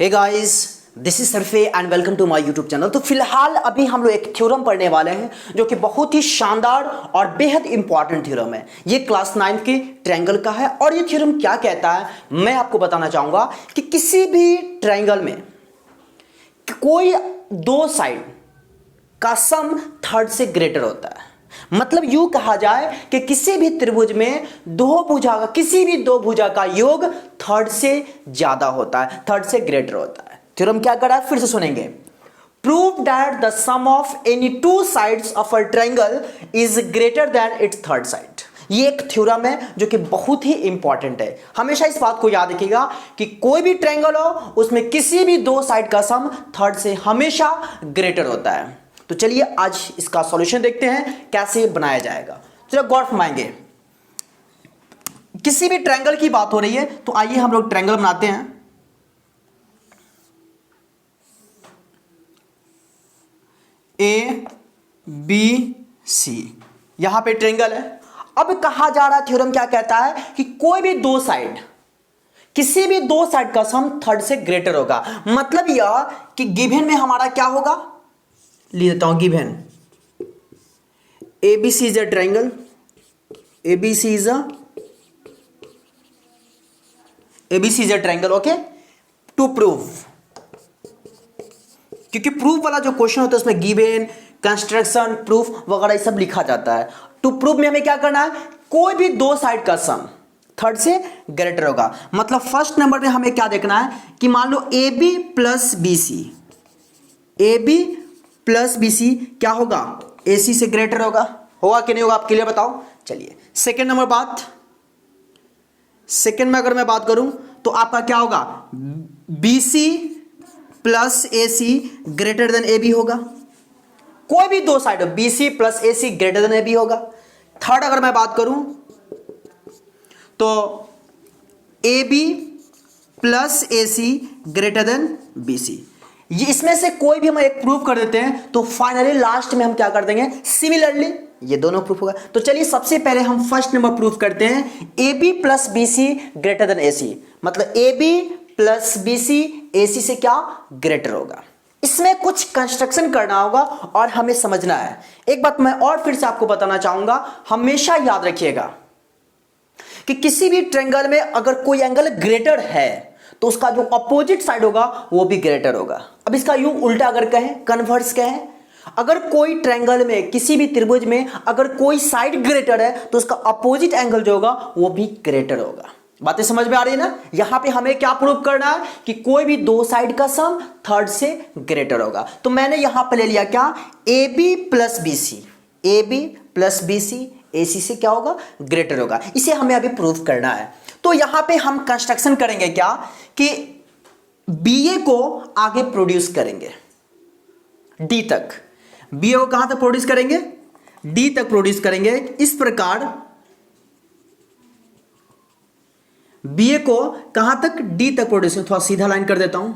Hey guys, this is सरफे and welcome to my YouTube channel. तो फिलहाल अभी हम लोग एक थ्योरम पढ़ने वाले हैं जो कि बहुत ही शानदार और बेहद इंपॉर्टेंट थ्योरम है। ये क्लास 9 के ट्रायंगल का है और ये थ्योरम क्या कहता है मैं आपको बताना चाहूंगा कि किसी भी ट्रायंगल में कोई दो साइड का सम थर्ड से ग्रेटर होता है। मतलब यूं कहा जाए कि किसी भी त्रिभुज में किसी भी दो भुजा का योग थर्ड से ज्यादा होता है, थर्ड से ग्रेटर होता है। थ्योरम क्या कर रहा है, फिर से सुनेंगे। Prove that the sum of any two sides of a triangle is greater than its third side. ये एक थ्योरम है जो कि बहुत ही इंपॉर्टेंट है। हमेशा इस बात को याद रखिएगा कि कोई भी ट्रायंगल हो उसमें किसी भी दो साइड का सम थर्ड से हमेशा ग्रेटर होता है। तो चलिए आज इसका सॉल्यूशन देखते हैं कैसे बनाया जाएगा। चलो गौर फरमाएंगे। किसी भी ट्रायंगल की बात हो रही है तो आइए हम लोग ट्रायंगल बनाते हैं। ए बी सी, यहां पे ट्रायंगल है। अब कहा जा रहा है, थ्योरम क्या कहता है कि कोई भी दो साइड, किसी भी दो साइड का सम थर्ड से ग्रेटर होगा। मतलब यह कि गिवन में हमारा क्या होगा, लिख देता हूं given ABC is a triangle, ABC is a triangle. Okay, to prove, क्योंकि प्रूफ वाला जो क्वेश्चन होता है उसमें गिवन, कंस्ट्रक्शन, प्रूफ वगैरह सब लिखा जाता है। टू प्रूव में हमें क्या करना है, कोई भी दो साइड का सम थर्ड से ग्रेटर होगा। मतलब फर्स्ट नंबर में हमें क्या देखना है कि मान लो AB plus BC, AB plus BC क्या होगा, AC से ग्रेटर होगा कि नहीं होगा, आप क्लियर बताओ। चलिए सेकेंड नंबर बात, सेकेंड में अगर मैं बात करूं तो आपका क्या होगा, BC plus AC greater than AB होगा। कोई भी दो साइड हो, BC plus AC greater than AB होगा। थर्ड अगर मैं बात करूं तो AB plus AC greater than BC। ये इसमें से कोई भी हम एक प्रूफ कर देते हैं तो फाइनली लास्ट में हम क्या कर देंगे, सिमिलरली ये दोनों प्रूफ होगा। तो चलिए सबसे पहले हम फर्स्ट नंबर प्रूफ करते हैं, AB plus BC greater than AC। मतलब AB प्लस BC AC से क्या ग्रेटर होगा। इसमें कुछ कंस्ट्रक्शन करना होगा और हमें समझना है। एक बात मैं और फिर से आपको बताना चाहूंगा, हमेशा याद रखिएगा कि किसी भी ट्रायंगल में अगर कोई एंगल ग्रेटर है तो उसका जो अपोजिट साइड होगा वो भी ग्रेटर होगा। अब इसका यूं उल्टा अगर कहें, कन्वर्स कहें, अगर कोई ट्रायंगल में किसी भी त्रिभुज में अगर कोई साइड ग्रेटर है तो उसका अपोजिट एंगल जो होगा वो भी ग्रेटर होगा। बातें समझ में आ रही है ना। यहां पे हमें क्या प्रूव करना है कि कोई भी दो साइड का सम थर्ड से ग्रेटर होगा। तो मैंने यहां पर ले लिया क्या, AB plus BC, AB plus BC AC से क्या होगा, ग्रेटर होगा। इसे हमें अभी प्रूव करना है। तो यहां पे हम कंस्ट्रक्शन करेंगे क्या कि BA को आगे प्रोड्यूस करेंगे D तक, BA को कहां तक प्रोड्यूस करेंगे, D तक प्रोड्यूस करेंगे। इस प्रकार BA को कहां तक, D तक प्रोड्यूस, थोड़ा सीधा लाइन कर देता हूं।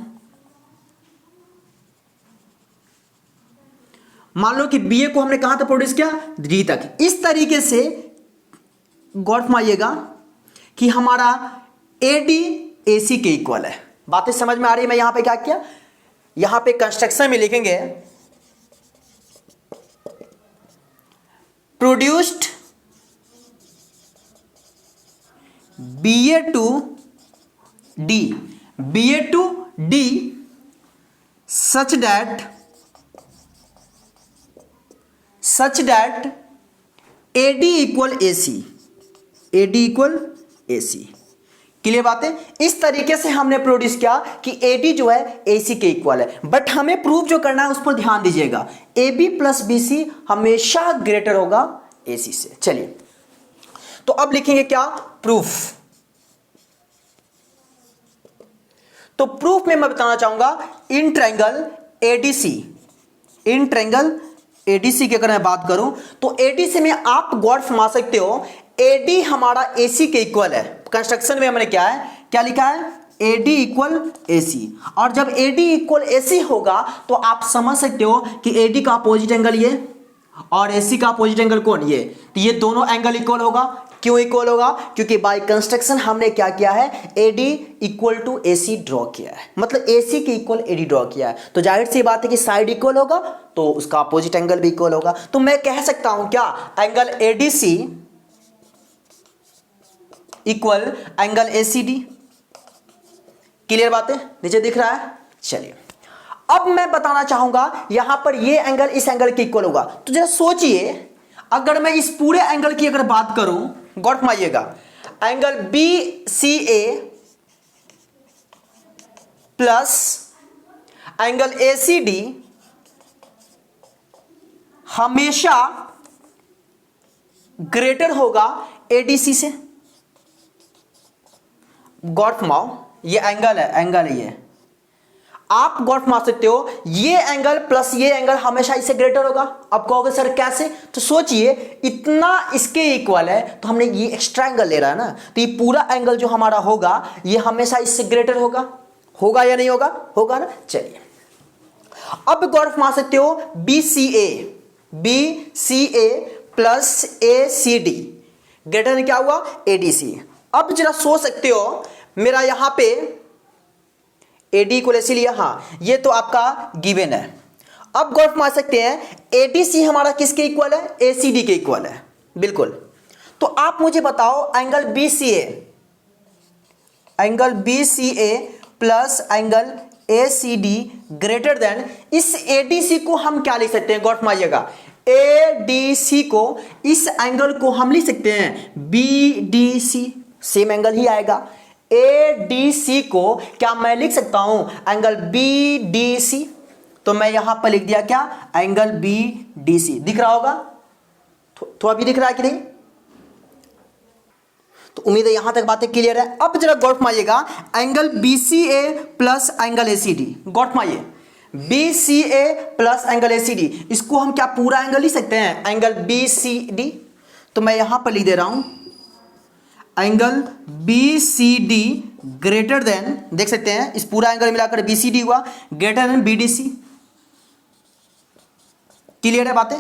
मान लो कि BA को हमने कहां तक प्रोड्यूस किया, D तक। इस तरीके से गौर फरमाइएगा कि हमारा AD AC के इक्वल है। बातें समझ में आ रही है। मैं यहां पे क्या किया, यहां पे कंस्ट्रक्शन में लिखेंगे produced BA to D such that AD equal AC। Clear बात है। इस तरीके से हमने प्रोड्यूस किया कि AD जो है AC के इक्वल है। बट हमें प्रूफ जो करना है उस पर ध्यान दीजिएगा, AB प्लस BC हमेशा ग्रेटर होगा AC से। चलिए तो अब लिखेंगे क्या, प्रूफ। तो प्रूफ में मैं बताना चाहूंगा इन ट्रायंगल ADC की अगर मैं बात करूं तो ADC में आप गौर फरमा सकते हो, AD हमारा AC के इक्वल है। कंस्ट्रक्शन में हमने क्या लिखा है, AD इक्वल AC। और जब AD इक्वल AC होगा तो आप समझ सकते हो कि AD का अपोजिट एंगल ये और AC का अपोजिट एंगल कौन, ये, तो ये दोनों एंगल इक्वल होगा। क्यों इक्वल होगा, क्योंकि बाय कंस्ट्रक्शन हमने क्या किया है, AD equal to AC draw किया है, मतलब AC के इक्वल AD ड्रॉ किया है। तो जाहिर सी बात है कि साइड इक्वल होगा तो उसका अपोजिट एंगल भी इक्वल होगा। तो मैं कह सकता हूं क्या, angle ADC equal angle ACD। Clear बात है, नीचे दिख रहा है। चलिए अब मैं बताना चाहूंगा यहां पर ये एंगल इस एंगल के इक्वल होगा। तो जरा सोचिए, अगर मैं इस पूरे एंगल की अगर बात करूं, गौर फरमाइएगा, angle BCA plus angle ACD हमेशा ग्रेटर होगा ADC से। गौर फरमाओ, ये एंगल है, एंगल ये आप गौर फरमा सकते हो, ये एंगल प्लस ये एंगल हमेशा इससे ग्रेटर होगा। अब कहोगे सर कैसे, तो सोचिए इतना इसके इक्वल है तो हमने ये एक्स्ट्रा एंगल ले रहा है ना, तो ये पूरा एंगल जो हमारा होगा ये हमेशा इससे ग्रेटर होगा। होगा या नहीं होगा, होगा ना। चलिए अब गौर फरमा सकते हो, BCA plus ACD greater than क्या हुआ, ADC। अब जरा सोच सकते हो, मेरा यहां पे AD को ऐसे लिया, हाँ ये तो आपका गिवन है। अब गौर फरमा सकते हैं ADC हमारा किसके इक्वल है, ACD के इक्वल है, बिल्कुल। तो आप मुझे बताओ angle BCA plus angle ACD greater than, इस ADC को हम क्या लिख सकते हैं, गौर फरमाइएगा, ADC को इस एंगल को हम लिख सकते हैं BDC, सेम एंगल ही आएगा। ADC को क्या मैं लिख सकता हूं, एंगल BDC, तो मैं यहां पर लिख दिया क्या, एंगल BDC। दिख रहा होगा, थोड़ा भी दिख रहा है कि नहीं, तो उम्मीद है यहां तक बातें क्लियर है। अब जरा गौर फरमाइएगा, angle BCA plus angle ACD, गौर फरमाइए, BCA प्लस एंगल ACD, इसको हम क्या पूरा एंगल लिख सकते हैं, एंगल BCD। तो मैं यहां पर लिख दे रहा हूं एंगल BCD ग्रेटर देन, देख सकते हैं इस पूरा एंगल मिलाकर BCD हुआ, ग्रेटर देन BDC। क्लियर है बातें,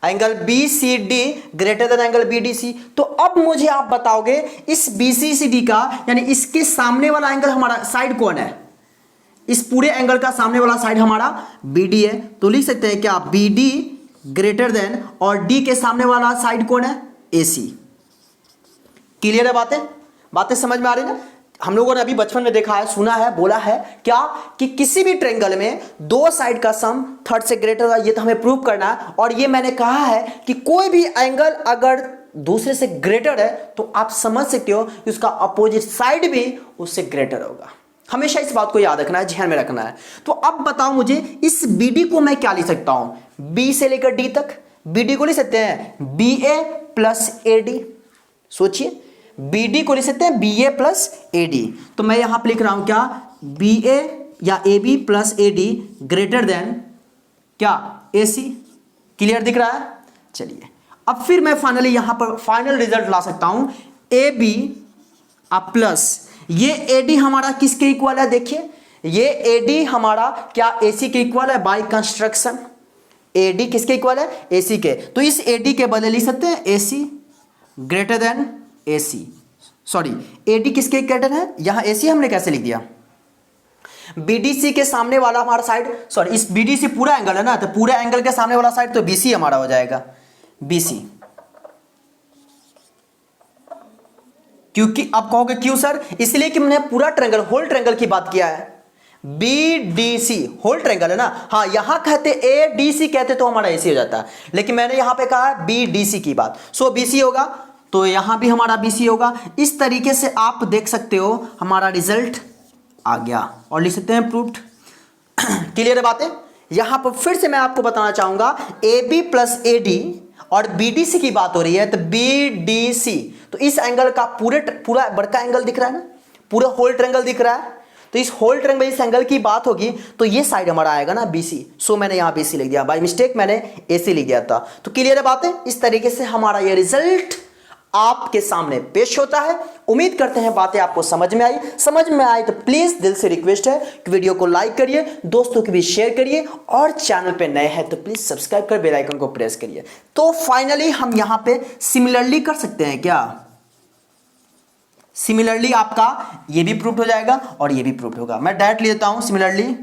angle BCD greater than angle BDC। तो अब मुझे आप बताओगे इस BCCD का, यानी इसके सामने वाला एंगल हमारा साइड कौन है, इस पूरे एंगल का सामने वाला साइड हमारा BD है। तो लिख सकते हैं क्या, BD ग्रेटर देन, और D के सामने वाला साइड कौन है, AC। क्लियर है बातें समझ में आ रही ना। हम लोगों ने अभी बचपन में देखा है, सुना है, बोला है क्या, कि किसी भी ट्रायंगल में दो साइड का सम थर्ड से ग्रेटर होगा, ये तो हमें प्रूव करना है। और ये मैंने कहा है कि कोई भी एंगल अगर दूसरे से ग्रेटर है तो आप समझ सकते हो कि उसका अपोजिट साइड भी उससे ग्रेटर होगा। हमेशा इस बात को याद रखना है, ध्यान में रखना है। तो अब बताओ मुझे, इस BD को मैं क्या लिख सकता हूं, B से लेकर D तक BD को लिख सकते हैं BA प्लस AD। सोचिए, BD को लिख सकते हैं BA प्लस AD। तो मैं यहां पर लिख रहा हूं क्या, BA या AB plus AD greater than क्या, AC। क्लियर दिख रहा है। चलिए अब फिर मैं फाइनली यहां पर फाइनल रिजल्ट ला सकता हूं, AB प्लस ये AD हमारा किसके इक्वल है, देखिए ये AD हमारा क्या AC के इक्वल है बाय कंस्ट्रक्शन। AD किसके इक्वल है, AC के। तो इस AD के बदले लिख सकते हैं AC greater than AC, sorry AD किसके ग्रेटर है, यहां AC हमने कैसे लिख दिया, BDC के सामने वाला हमारा साइड, सॉरी इस BDC पूरा एंगल है ना, तो पूरे एंगल के सामने वाला साइड तो BC हमारा हो जाएगा, BC। क्योंकि अब कहोगे क्यों सर, इसलिए कि मैंने पूरा ट्रायंगल, होल ट्रायंगल की बात किया है। BDC होल ट्रायंगल है ना, हाँ यहां कहते ADC कहते तो हमारा AC हो जाता, लेकिन मैंने यहां पे कहा BDC की बात, सो BC होगा, तो यहां भी हमारा BC होगा। इस तरीके से आप देख सकते हो हमारा रिजल्ट आ गया और लिख सकते हैं प्रूव्ड। क्लियर है बातें। यहां पर फिर से मैं आपको बताना चाहूंगा, AB प्लस AD और BDC की बात हो रही है, तो BDC, तो इस एंगल का पूरा बड़का एंगल दिख रहा है ना, पूरा होल ट्रायंगल दिख रहा है। तो इस होल ट्रायंगल इस एंगल की बात होगी तो ये साइड हमारा आएगा ना BC, सो मैंने यहां BC लिख दिया, बाय मिस्टेक मैंने AC लिख दिया था। तो क्लियर है बातें। इस तरीके से हमारा ये रिजल्ट आपके सामने पेश होता है। उम्मीद करते हैं बातें आपको समझ में आई तो प्लीज दिल से रिक्वेस्ट है कि वीडियो को लाइक करिए, दोस्तों के बीच शेयर करिए और चैनल पे नए हैं तो प्लीज सब्सक्राइब कर बेल आइकन को प्रेस करिए। तो फाइनली हम यहां पे सिमिलरली कर सकते हैं क्या? सिमिलरली आपका ये भी प्रूव हो जाएगा और ये भी प्रूव होगा। मैं डायरेक्ट ले लेता हूं सिमिलरली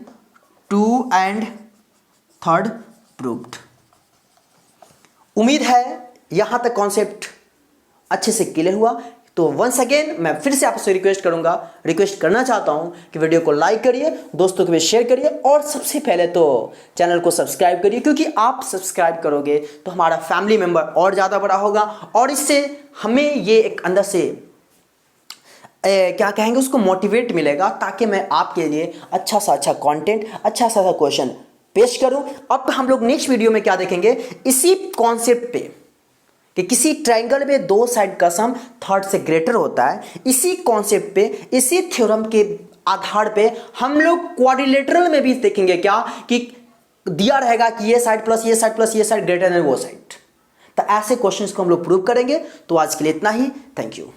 2 एंड 3rd प्रूव्ड। उम्मीद है यहां तक कॉन्सेप्ट अच्छे से क्लियर हुआ। तो वंस अगेन मैं फिर से आपसे रिक्वेस्ट करना चाहता हूं कि वीडियो को लाइक करिए, दोस्तों के बीच शेयर करिए और सबसे पहले तो चैनल को सब्सक्राइब करिए, क्योंकि आप सब्सक्राइब करोगे तो हमारा फैमिली मेंबर और ज़्यादा बड़ा होगा और इससे हमें ये एक अंदर से क्या कहेंगे उसको मोटिवेट मिलेगा, ताकि मैं आपके लिए अच्छा सा अच्छा कंटेंट, अच्छा सा क्वेश्चन पेश करूं। अब हम लोग नेक्स्ट वीडियो में क्या देखेंगे, इसी कॉन्सेप्ट पे कि किसी ट्रायंगल में दो साइड का सम 3rd से ग्रेटर होता है, इसी कॉन्सेप्ट पे, इसी थ्योरम के आधार पे हम लोग क्वाड्रिलेटरल में भी देखेंगे क्या कि दिया रहेगा कि ये साइड प्लस ये साइड प्लस ये साइड ग्रेटर देन वो साइड। तो ऐसे क्वेश्चंस को हम लोग प्रूव करेंगे। तो आज के लिए इतना ही, थैंक यू।